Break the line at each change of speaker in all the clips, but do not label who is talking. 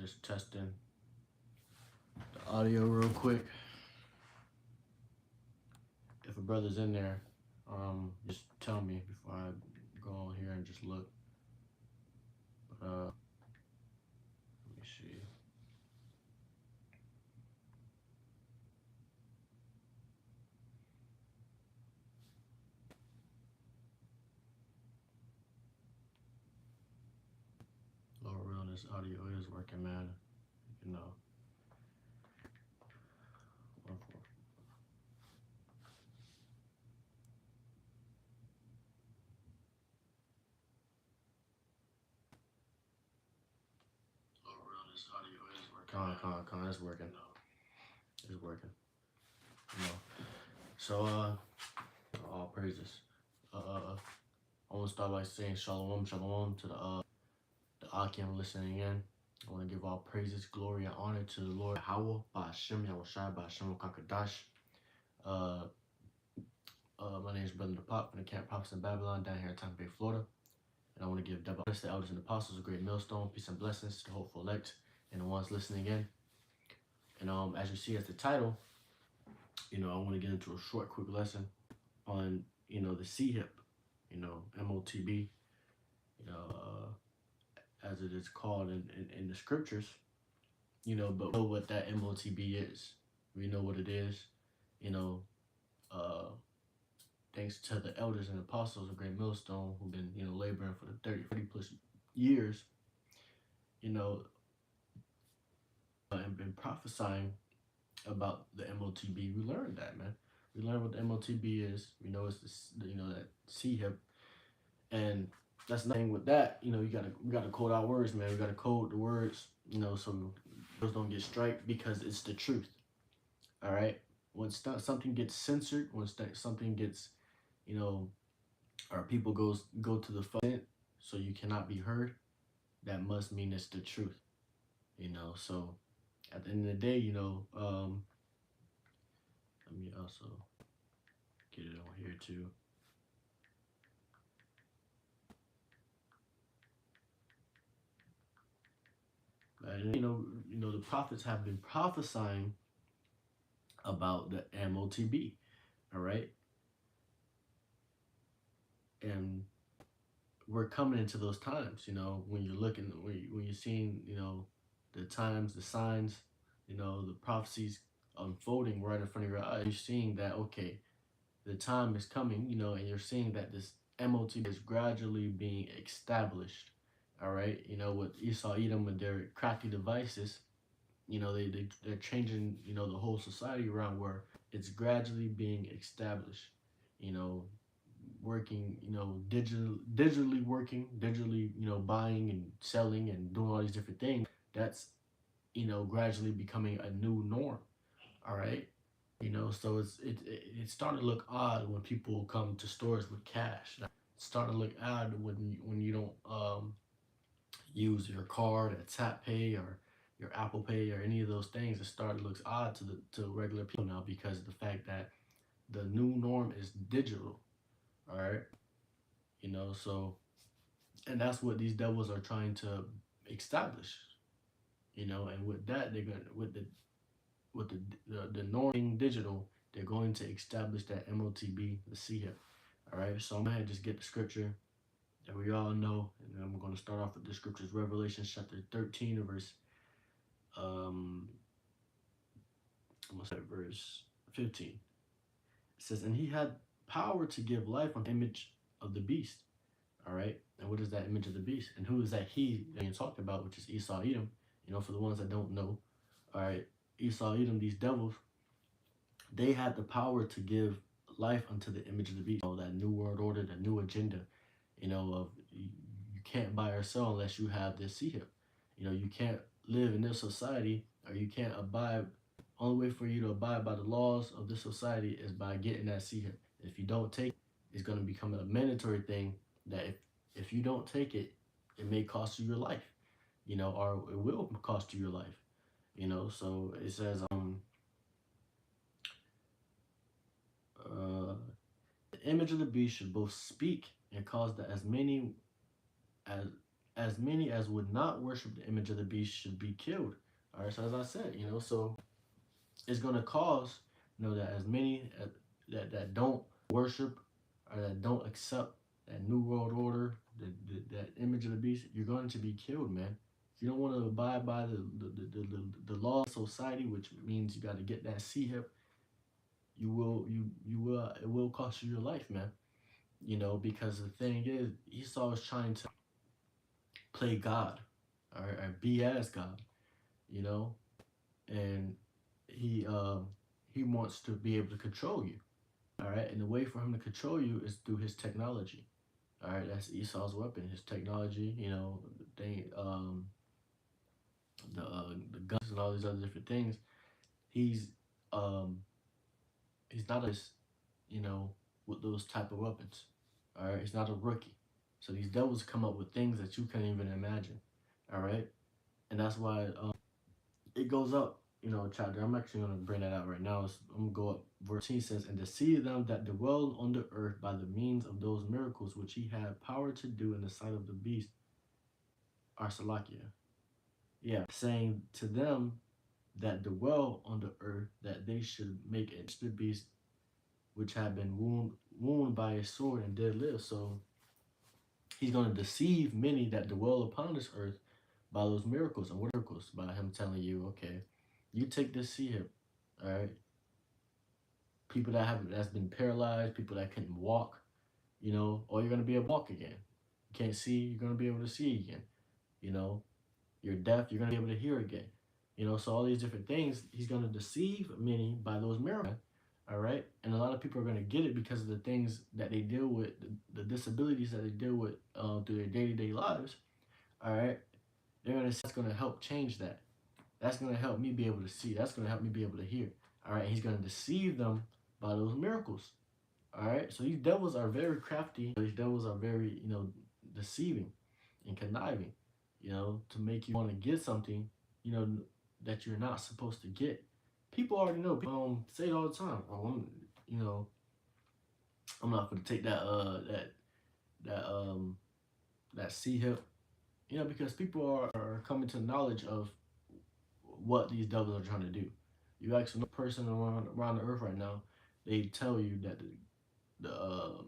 Just testing the audio real quick. If a brother's in there, just tell me before I go on here and just look. But let me see. Lord real, this audio is working, man. You know. This audio is working. Con, it's working. It's working. You know. So all praises. I want to start by saying shalom to the Akim listening in. I want to give all praises, glory, and honor to the Lord Yahweh, Ba'ashem Yahushai, Ba'ashem Kakadash. My name is Brother the Pop from the Camp Prophets in Babylon down here in Tampa Bay, Florida. And I want to give double bless to the elders and apostles, a great millstone, peace and blessings to the hopeful elect and the ones listening in. And as you see as the title, I want to get into a short, quick lesson on, the C-hip, MOTB, as it is called in the scriptures, but we know what that MOTB is. We know what it is, thanks to the elders and apostles of Great Millstone who've been, laboring for the 30 plus years, and been prophesying about the MOTB. We learned that, man. We learned what the MOTB is. We know it's that C-hip, and that's nothing with that. We gotta code our words, man. We gotta code the words, so those don't get striked because it's the truth. All right. When something gets censored, when something gets, or people go to the front, so you cannot be heard, that must mean it's the truth. So at the end of the day, let me also get it on here too. And the prophets have been prophesying about the MOTB, all right? And we're coming into those times, when you're looking, when you're seeing, the times, the signs, the prophecies unfolding right in front of your eyes. You're seeing that, okay, the time is coming, and you're seeing that this MOTB is gradually being established, all right? With Esau, Edom, and their crafty devices, they're changing, the whole society around where it's gradually being established, working, digitally working, buying and selling and doing all these different things. That's, gradually becoming a new norm. All right. So it's starting to look odd when people come to stores with cash. It's starting to look odd when you don't use your card at Tap Pay or your Apple Pay or any of those things. It looks odd to regular people now because of the fact that the new norm is digital. All right. So, and that's what these devils are trying to establish, and with that, they're going with the norm being digital, they're going to establish that MOTB, the C-hip. All right. So I'm going to just get the scripture that we all know. And I'm going to start off with the scriptures, Revelation chapter 13, verse, I'm going to say verse 15. It says, and he had power to give life on the image of the beast. All right. And what is that image of the beast? And who is that he being talked about, which is Esau, Edom? For the ones that don't know. All right. Esau, Edom, these devils, they had the power to give life unto the image of the beast. That new world order, the new agenda, of you can't buy or sell unless you have this C-hip. You can't live in this society, or you can't abide. Only way for you to abide by the laws of this society is by getting that C-hip. If you don't take it, it's going to become a mandatory thing that if you don't take it, it may cost you your life, or it will cost you your life, So it says, the image of the beast should both speak and cause that as many as as many as would not worship the image of the beast should be killed. All right, so as I said, so it's going to cause, that as many that don't worship or that don't accept that new world order, that image of the beast, you're going to be killed, man. If you don't want to abide by the laws of society, which means you got to get that C hip, you will it will cost you your life, man. Because the thing is, Esau is trying to play God, or be as God, you know, and he wants to be able to control you. All right, and the way for him to control you is through his technology. All right, that's Esau's weapon, his technology. They the guns and all these other different things. He's um he's not you know with those type of weapons. All right, he's not a rookie. So these devils come up with things that you can't even imagine. All right, and that's why it goes up. Chapter. I'm actually gonna bring that out right now. I'm gonna go up. Verse 14 says, "And to see them that dwell on the earth by the means of those miracles which he had power to do in the sight of the beast, Arsalakia." Yeah, saying to them that dwell on the earth that they should make it the beast which had been wounded by a sword and did live. So he's gonna deceive many that dwell upon this earth by those miracles. And what are miracles? By him telling you, okay, you take this sea hip, all right. People that's been paralyzed, people that couldn't walk, or you're gonna be able to walk again. You can't see, you're gonna be able to see again. You know, you're deaf, you're gonna be able to hear again. So all these different things, he's gonna deceive many by those miracles. All right, and a lot of people are gonna get it because of the things that they deal with, the disabilities that they deal with through their day-to-day lives. All right, they're gonna that's gonna help change that. That's gonna help me be able to see. That's gonna help me be able to hear. All right, he's gonna deceive them by those miracles. All right, so these devils are very crafty. These devils are very, deceiving and conniving, to make you want to get something, you know, that you're not supposed to get. People already know. People say it all the time. Oh, you know, I'm not going to take that that C hip, because people are coming to knowledge of what these devils are trying to do. You ask no person around the earth right now, they tell you that the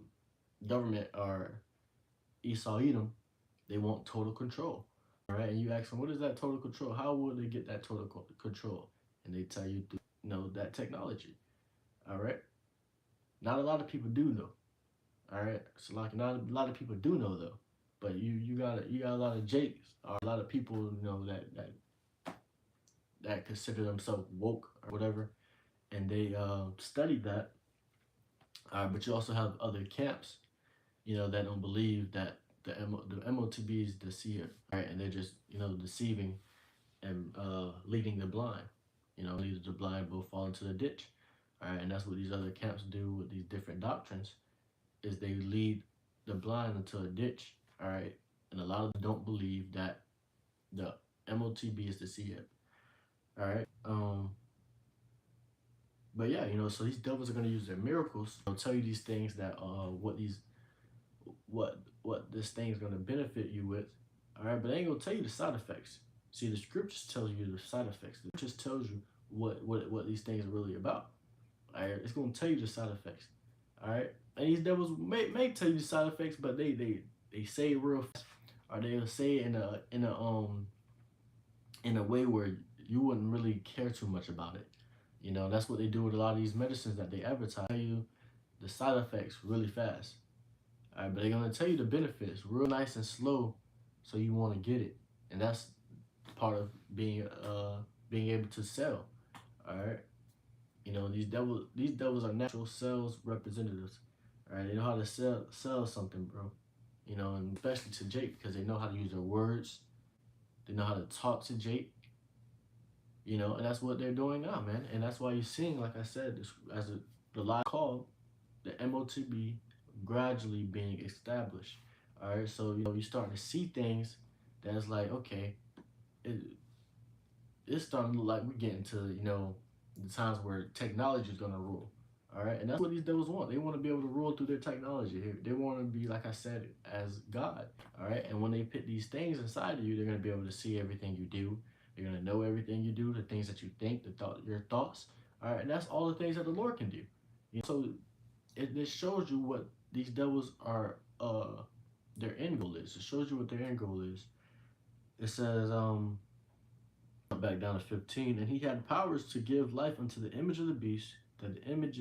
government are Esau Edom, they want total control. All right, and you ask them, what is that total control? How will they get that total control? And they tell you through, that technology. All right, not a lot of people do know. All right, so like not a lot of people do know though, but you got a lot of Jakes or a lot of people that consider themselves woke or whatever, and they study that. But you also have other camps, that don't believe that the MOTB is deceiver, right? And they're just, deceiving and leading the blind. Leading the blind will fall into the ditch. All right, and that's what these other camps do with these different doctrines, is they lead the blind into a ditch. All right, and a lot of them don't believe that the MOTB is the CF. All right, but yeah, so these devils are gonna use their miracles. They'll tell you these things that what this thing is gonna benefit you with. All right, but they ain't gonna tell you the side effects. See, the scriptures tells you the side effects. The scriptures tells you what these things are really about. All right, it's gonna tell you the side effects. All right, and these devils may tell you the side effects, but they say it real fast, or they'll say it in a way where you wouldn't really care too much about it. That's what they do with a lot of these medicines that they advertise. Tell you the side effects really fast. All right, but they're gonna tell you the benefits real nice and slow, so you want to get it, and that's part of being able to sell. All right, these devils are natural sales representatives. All right, they know how to sell something, bro. And especially to Jake, because they know how to use their words. They know how to talk to Jake. And that's what they're doing now, man. And that's why you're seeing, like I said, this, as the lie called, the MOTB gradually being established. All right, so you're starting to see things that's like, okay, it, it's starting to look like we're getting to the times where technology is gonna rule. All right, and that's what these devils want. They want to be able to rule through their technology. They want to be, like I said, as God. All right, and when they put these things inside of you, they're going to be able to see everything you do. They're going to know everything you do, the things that you think, your thoughts. All right, and that's all the things that the Lord can do. So it shows you what these devils are. Their end goal is. It shows you what their end goal is. It says, back down to 15, and he had powers to give life unto the image of the beast, that the image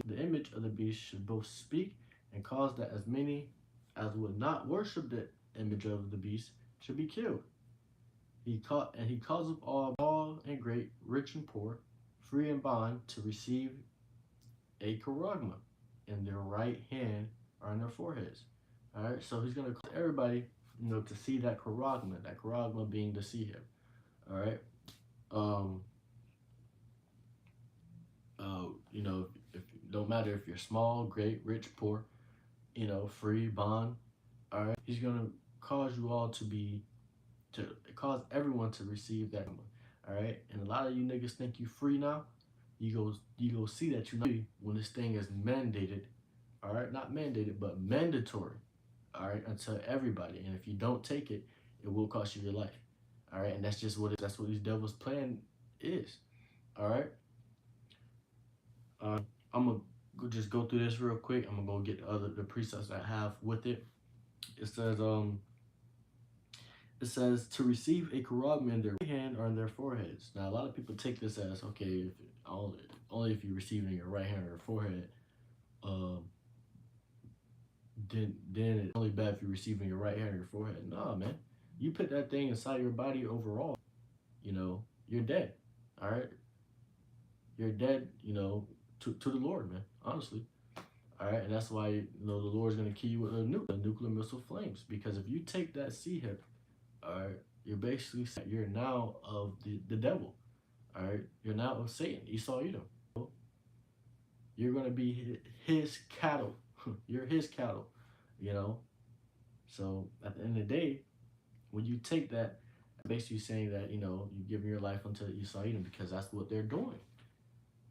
of the beast should both speak and cause that as many as would not worship the image of the beast should be killed. He causeth all small and great, rich and poor, free and bond, to receive a charagma in their right hand or on their foreheads. All right, so he's gonna cause everybody, to see that charagma being to see him. All right. Um, if don't matter if you're small, great, rich, poor, free, bond. All right, he's gonna cause you all to cause everyone to receive that. All right, and a lot of you niggas think you free now. You go see that you're not free when this thing is mandated. All right, not mandated, but mandatory. All right, unto everybody, and if you don't take it, it will cost you your life. All right, and that's what these devils' plan is. All right. I'm gonna just go through this real quick. I'm gonna go get the precepts I have with it. It says to receive a charagma in their right hand or in their foreheads. Now a lot of people take this as okay, if only if you receive it in your right hand or your forehead. Um, then it's only bad if you receive it in your right hand or your forehead. Nah, man, you put that thing inside your body overall. You're dead. All right, you're dead. To the Lord, man. Honestly. All right, and that's why the Lord's gonna kill you with a nuclear missile flames. Because if you take that sea hip, all right, you're basically you're now of the devil. All right, you're now of Satan, Esau, Edom. You're gonna be his cattle. You're his cattle. You know. So at the end of the day, when you take that, basically saying that you're giving your life unto Esau, Edom, because that's what they're doing.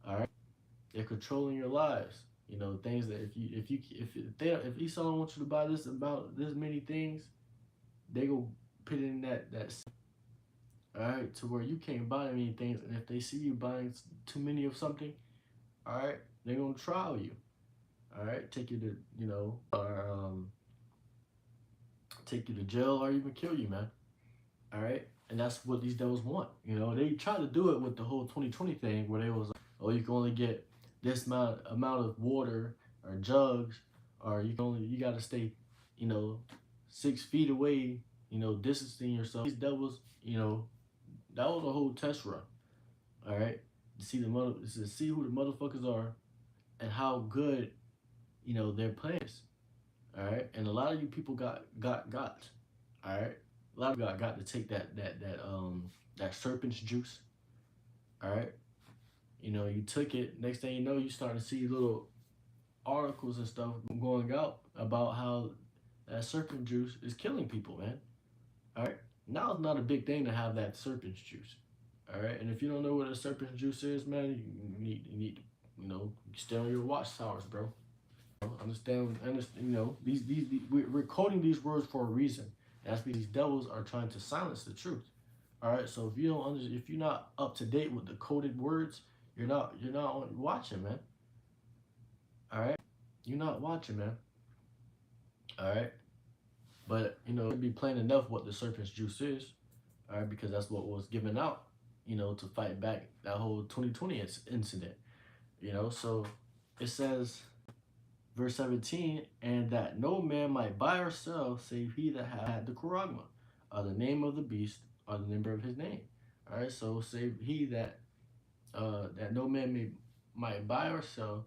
All right, they're controlling your lives. Things that if Esau don't want you to buy this about this many things, they go put it in that all right, to where you can't buy many things, and if they see you buying too many of something, all right, they're gonna trial you. All right, take you to or take you to jail or even kill you, man. All right, and that's what these devils want. They try to do it with the whole 2020 thing, where they was like, oh, you can only get this amount of water or jugs, or you got to stay, 6 feet away, distancing yourself. These devils, that was a whole test run. All right, to see who the motherfuckers are and how good, their plan is. All right, and a lot of you people got. All right, a lot of you got to take that serpent's juice. All right, you took it. Next thing you know, you start to see little articles and stuff going out about how that serpent juice is killing people, man. All right, now it's not a big thing to have that serpent's juice. All right, and if you don't know what a serpent's juice is, man, you need to, stay on your watchtowers, bro. Understand, we're quoting these words for a reason. That's because these devils are trying to silence the truth. All right, so if you're not up to date with the coded words, you're not watching, man. All right, you're not watching, man. All right, but it'd be plain enough what the serpent's juice is. All right, because that's what was given out, to fight back that whole 2020 incident. So it says, verse 17, and that no man might buy or sell save he that had the charagma, or the name of the beast, or the number of his name. All right, so save he that no man might buy or sell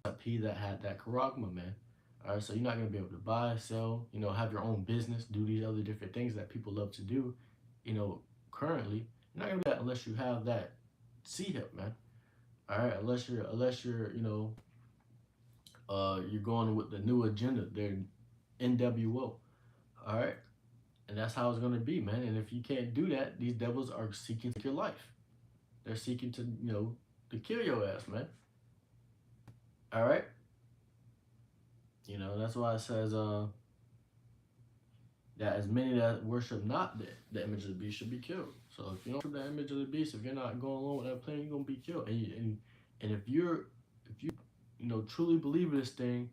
except he that had that charagma, man. All right, so you're not gonna be able to buy, sell, have your own business, do these other different things that people love to do, currently. You're not gonna do that unless you have that C hip, man. All right, unless you're you're going with the new agenda, they're NWO. All right, and that's how it's gonna be, man. And if you can't do that, these devils are seeking to take your life. They're seeking to to kill your ass, man. All right. That's why it says that as many that worship not the image of the beast should be killed. So if you don't worship the image of the beast, if you're not going along with that plan, you're gonna be killed. And if you truly believe this thing,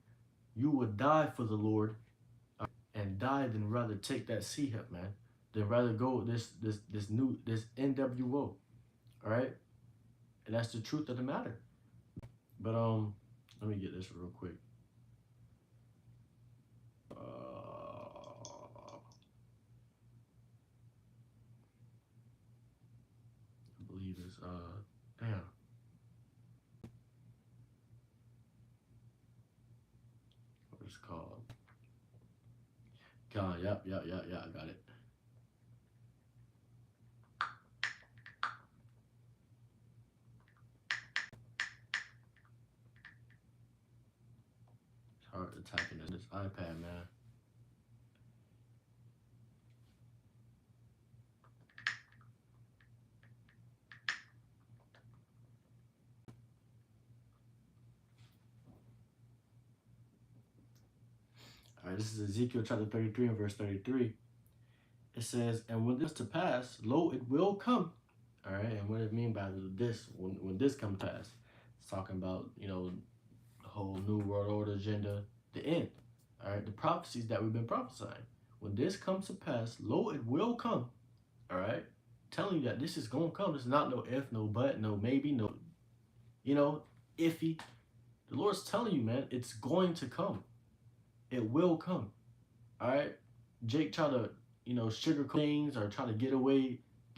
you would die for the Lord, and die than rather take that C hip, man. Than rather go with this NWO. All right, and that's the truth of the matter. But let me get this real quick. I believe it's damn. What it's called? God, yep, I got it. It's hard to type in this iPad, man. All right, this is Ezekiel chapter 33 and verse 33. It says, "And when this to pass, lo, it will come." All right, and what does it mean by this? When this comes to pass, it's talking about the whole New World Order agenda, the end. All right, the prophecies that we've been prophesying. When this comes to pass, lo, it will come. All right, telling you that this is gonna come. It's not no if, no but, no maybe, no iffy. The Lord's telling you, man, it's going to come. It will come. All right. Jake try to sugarcoat things or try to get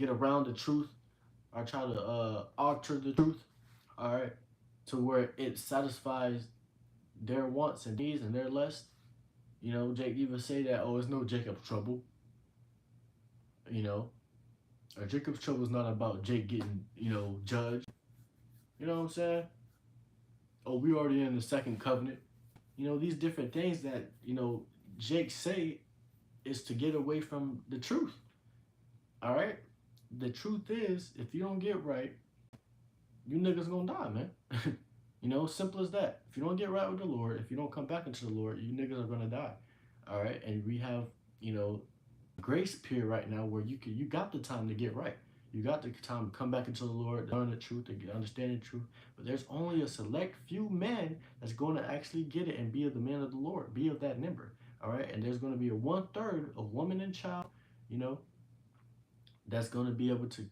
around the truth, or try to alter the truth. All right, to where it satisfies their wants and needs and their lust. Jake even say that, oh, it's no Jacob's trouble. You know, or Jacob's trouble is not about Jake getting judged. You know what I'm saying? Oh, we already in the second covenant. These different things that Jake say is to get away from the truth. All right. The truth is, if you don't get right, you niggas gonna die, man. Simple as that. If you don't get right with the Lord, if you don't come back into the Lord, you niggas are gonna die. All right. And we have grace period right now where you got the time to get right. You got the time to come back into the Lord, learn the truth, and understand the truth. But there's only a select few men that's going to actually get it and be of the man of the Lord, be of that number. All right. And there's going to be a 1/3 of woman and child, that's going to be able to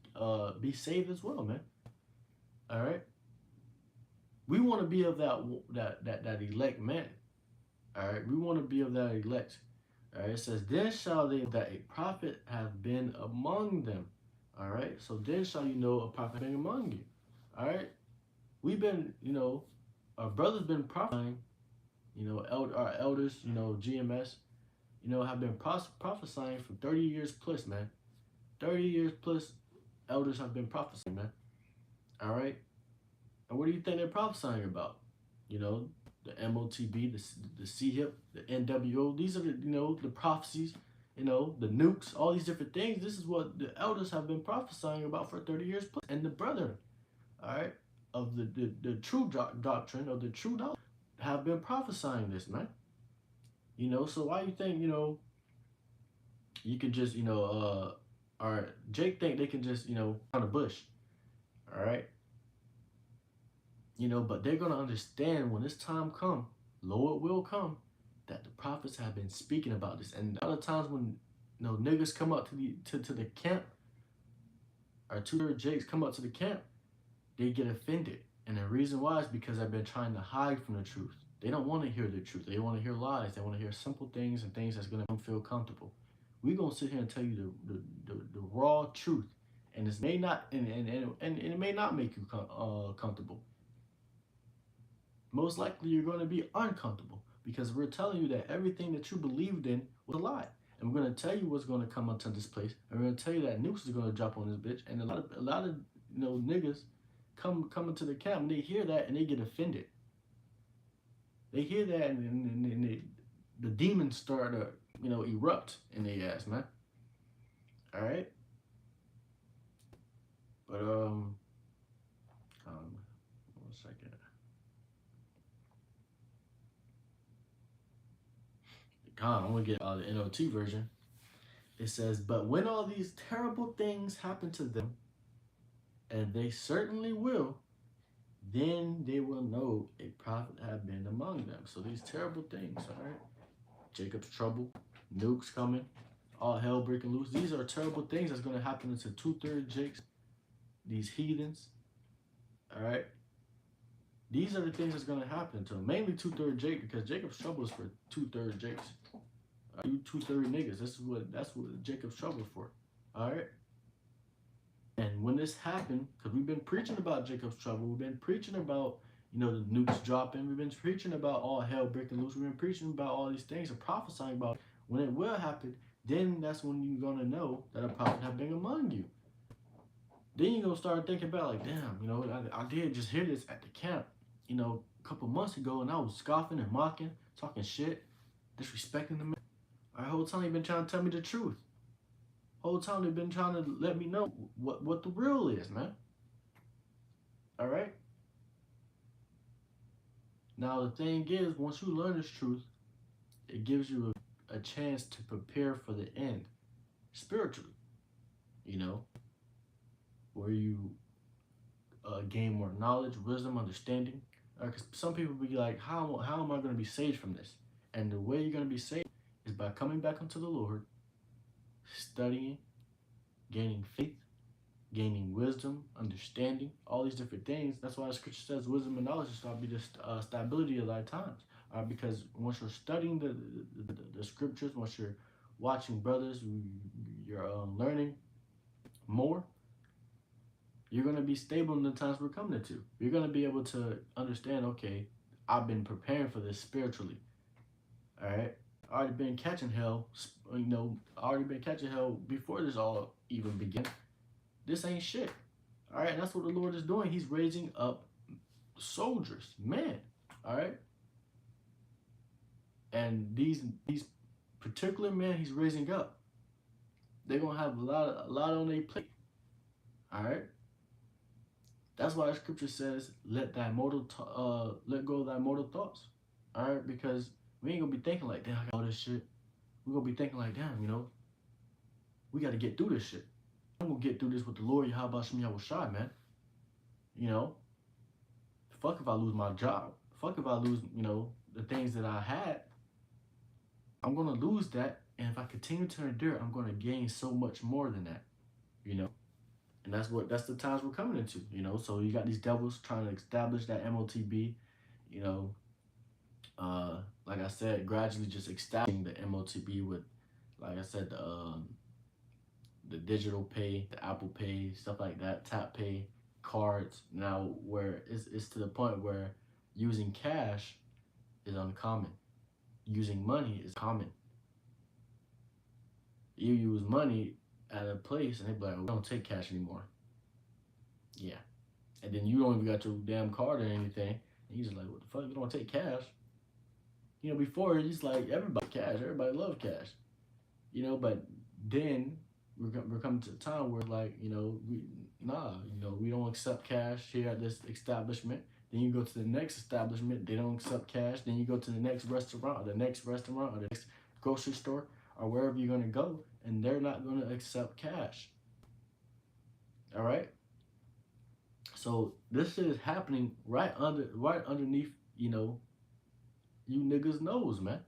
be saved as well, man. All right. We want to be of that elect man. All right. We want to be of that elect. All right. It says, then shall they that a prophet have been among them. All right. So then shall you know a prophet being among you. All right. We've been, our brothers been prophesying. Our elders, GMS, have been prophesying for 30 years plus, man. 30 years plus, elders have been prophesying, man. All right. And what do you think they're prophesying about? The MOTB, the CHIP, the NWO. These are the prophecies, the nukes, all these different things. This is what the elders have been prophesying about for 30 years plus. And the brethren, all right, of the true doctrine, of the true knowledge, have been prophesying this, man. So why you think, you can just, or Jake think they can just, on a bush, all right? But they're gonna understand when this time come, lo, it will come, that the prophets have been speaking about this. And other times when niggas come up to the camp, or two Jakes come up to the camp, they get offended. And the reason why is because they've been trying to hide from the truth. They don't want to hear the truth. They want to hear lies. They want to hear simple things and things that's gonna make them feel comfortable. We're gonna sit here and tell you the raw truth, and it may not and it may not make you comfortable. Most likely you're going to be uncomfortable because we're telling you that everything that you believed in was a lie. And we're going to tell you what's going to come onto this place. And we're going to tell you that nukes is going to drop on this bitch. And a lot of niggas come into the camp and they hear that and they get offended. They hear that and the demons start to erupt in their ass, man. All right. But 1 second. I'm gonna get the NOT version. It says, "But when all these terrible things happen to them, and they certainly will, then they will know a prophet had been among them." So these terrible things, all right? Jacob's trouble, nukes coming, all hell breaking loose. These are terrible things that's going to happen to two-thirds Jakes, these heathens, all right? These are the things that's going to happen to them. Mainly two-thirds Jake, because Jacob's trouble is for two-thirds Jakes. You two-thirds niggas. That's what Jacob's trouble is for, all right? And when this happened, because we've been preaching about Jacob's trouble, we've been preaching about, the nukes dropping, we've been preaching about all hell breaking loose, we've been preaching about all these things and prophesying about when it will happen, then that's when you're going to know that a prophet have been among you. Then you're going to start thinking about, like, damn, I did just hear this at the camp, a couple months ago, and I was scoffing and mocking, talking shit, disrespecting the man. The whole time you've been trying to tell me the truth. Whole time they've been trying to let me know what the real is, man. All right? Now, the thing is, once you learn this truth, it gives you a chance to prepare for the end spiritually, where you gain more knowledge, wisdom, understanding. Because some people be like, how am I going to be saved from this? And the way you're going to be saved is by coming back unto the Lord, studying, gaining faith, gaining wisdom, understanding, all these different things. That's why the scripture says wisdom and knowledge shall be the stability of thy times. Because once you're studying the scriptures, once you're watching brothers, you're learning more, you're going to be stable in the times we're coming into. You're going to be able to understand, okay, I've been preparing for this spiritually. All right? I already been catching hell, before this all even began. This ain't shit. All right, and that's what the Lord is doing. He's raising up soldiers, men. All right, and these particular men He's raising up, they're gonna have a lot on their plate. All right, that's why the scripture says, let go of thy mortal thoughts. All right, because we ain't gonna be thinking like, damn, I got all this shit. We're gonna be thinking like, damn, we got to get through this shit. I'm gonna get through this with the Lord. Yahweh Shem Yahushai, man. Fuck if I lose my job. Fuck if I lose, the things that I had. I'm gonna lose that, and if I continue to endure, I'm gonna gain so much more than that, And that's the times we're coming into, So you got these devils trying to establish that MOTB, like I said, gradually just establishing the MOTB with, like I said, the digital pay, the Apple Pay, stuff like that, tap pay, cards. Now where it's to the point where using cash is uncommon. Using money is common. You use money at a place and they be like, we don't take cash anymore. Yeah. And then you don't even got your damn card or anything. And you just like, what the fuck, you don't take cash? Before it's like everybody cash, everybody love cash. But then we're coming to a time where like, we don't accept cash here at this establishment. Then you go to the next establishment, they don't accept cash. Then you go to the next restaurant or the next grocery store or wherever you're gonna go, and they're not gonna accept cash. All right. So this shit is happening right underneath, you niggas' nose, man.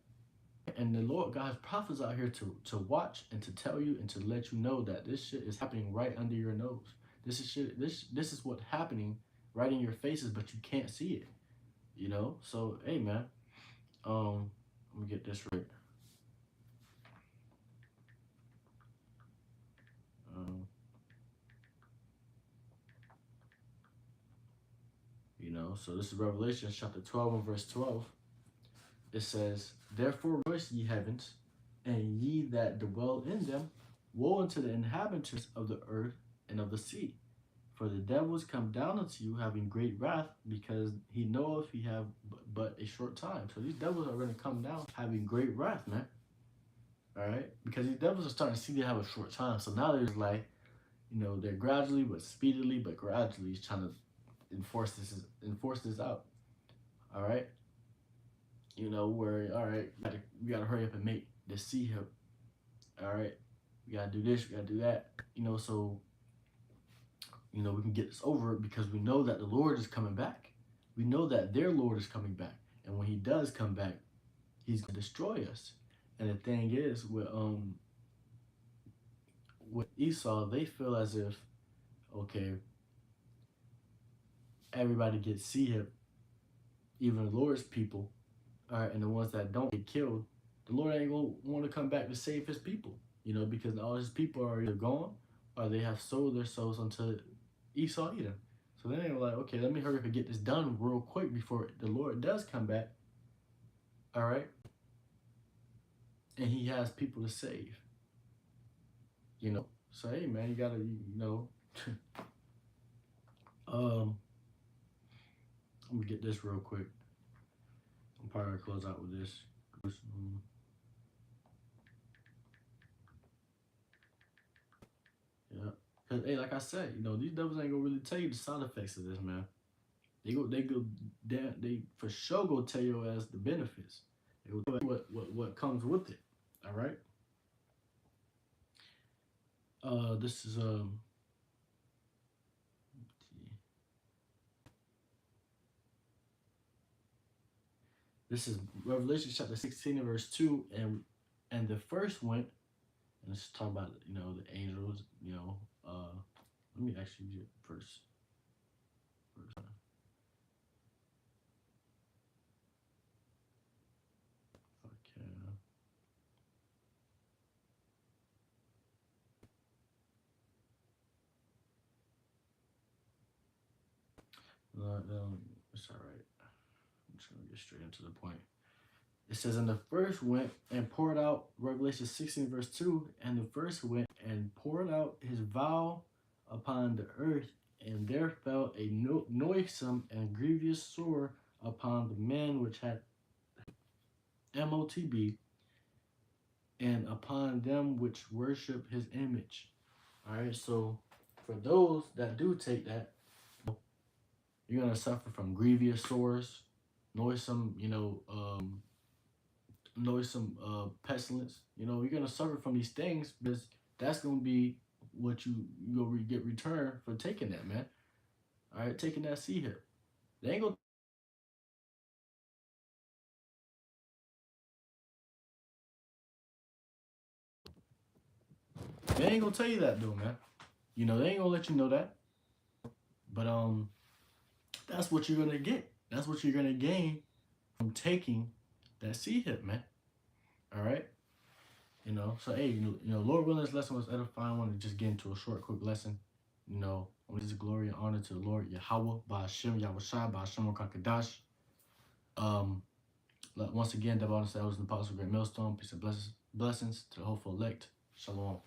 And the Lord God has prophets out here to watch and to tell you and to let you know that this shit is happening right under your nose. This is what's happening right in your faces, but you can't see it. So hey, man, let me get this right. So this is Revelation chapter 12 and verse 12. It says, therefore rejoice ye heavens, and ye that dwell in them. Woe unto the inhabitants of the earth and of the sea. For the devils come down unto you, having great wrath, because he knoweth he have but a short time. So these devils are going to come down having great wrath, man. All right? Because these devils are starting to see they have a short time. So now there's like, they're gradually but speedily but gradually trying to enforce this out. All right? where all right, we gotta hurry up and make the sea hip. All right, we gotta do this, we gotta do that. So we can get this over because we know that the Lord is coming back. We know that their Lord is coming back, and when He does come back, He's gonna destroy us. And the thing is, with Esau, they feel as if okay, everybody gets sea hip, even the Lord's people, all right, and the ones that don't get killed. The Lord ain't gonna want to come back to save His people, because all His people are either gone or they have sold their souls unto Esau Edom. So then they were like, okay, let me hurry up and get this done real quick before the Lord does come back. All right. And He has people to save. So hey man, you gotta, let me get this real quick. I'm probably gonna close out with this. Yeah. Cause hey, like I said, these devils ain't gonna really tell you the side effects of this, man. They for sure go tell you as the benefits. They will tell you what comes with it. All right. This is this is Revelation chapter 16 and verse 2, and the first went, and let's talk about the angels. Let me actually get first. Okay. No, it's all right. I'm just gonna get straight into the point. It says, and the first went and poured out, Revelation 16, verse 2, and the first went and poured out his vial upon the earth, and there fell a noisome and grievous sore upon the man which had MOTB, and upon them which worship his image. All right, so for those that do take that, you're going to suffer from grievous sores, noisome, noisome pestilence. You're gonna suffer from these things because that's gonna be what you gonna get returned for taking that, man. All right, taking that sea hip. They ain't gonna they ain't gonna tell you that though, man. They ain't gonna let you know that. But that's what you're gonna get. That's what you're gonna gain from taking that sea hip, man. All right. So hey, Lord willing, this lesson was edifying. I want to just get into a short, quick lesson. This is glory and honor to the Lord Yahweh, by Hashem, Yahweh Shai, by Hashem Kakadash. Once again, the bonus that was an apostle, great millstone, peace and blessings to the hopeful elect. Shalom.